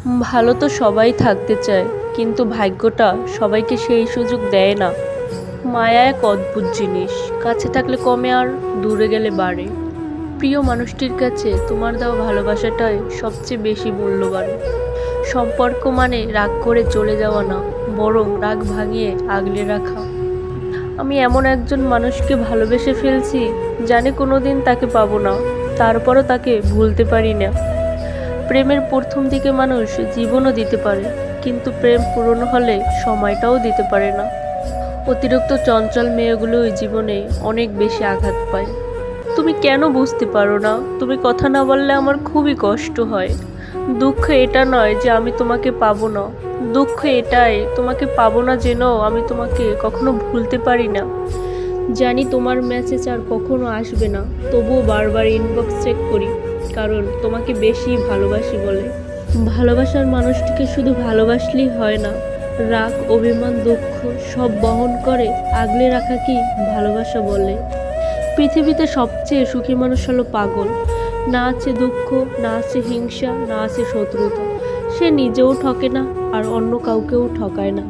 ভালো তো সবাই থাকতে চায়, কিন্তু ভাগ্যটা সবাইকে সেই সুযোগ দেয় না। মায়া এক অদ্ভুত জিনিস, কাছে থাকলে কমে আর দূরে গেলে বাড়ে। প্রিয় মানুষটির কাছে তোমার দেওয়া ভালোবাসাটাই সবচেয়ে বেশি মূল্যবান। সম্পর্ক মানে রাগ করে চলে যাওয়া না, বরং রাগ ভাঙিয়ে আগলে রাখা। আমি এমন একজন মানুষকে ভালোবেসে ফেলছি, জানি কোনোদিন তাকে পাবো না, তারপরও তাকে ভুলতে পারি না। প্রেমের প্রথম দিকে মানুষ জীবনও দিতে পারে, কিন্তু প্রেম পুরনো হলে সময়টাও দিতে পারে না। অতিরিক্ত চঞ্চল মেয়েগুলোই জীবনে অনেক বেশি আঘাত পায়। তুমি কেন বুঝতে পারো না? তুমি কথা না বললে আমার খুবই কষ্ট হয়। দুঃখ এটা নয় যে আমি তোমাকে পাবো না, দুঃখ এটাই তোমাকে পাবো না জেনেও আমি তোমাকে কখনো ভুলতে পারি না। জানি তোমার মেসেজ আর কখনো আসবে না, তবুও বারবার ইনবক্স চেক করি, কারণ তোমাকে বেশি ভালোবাসি বলে। ভালোবাসার মানুষটিকে শুধু ভালোবাসলেই হয় না, রাগ, অভিমান, দুঃখ সব বহন করে আগলে রাখা কি ভালোবাসা বলে? পৃথিবীতে সবচেয়ে সুখী মানুষ হলো পাগল। না আছে দুঃখ, না আছে হিংসা, না আছে শত্রুতা। সে নিজেও ঠকে না, আর অন্য কাউকেও ঠকায় না।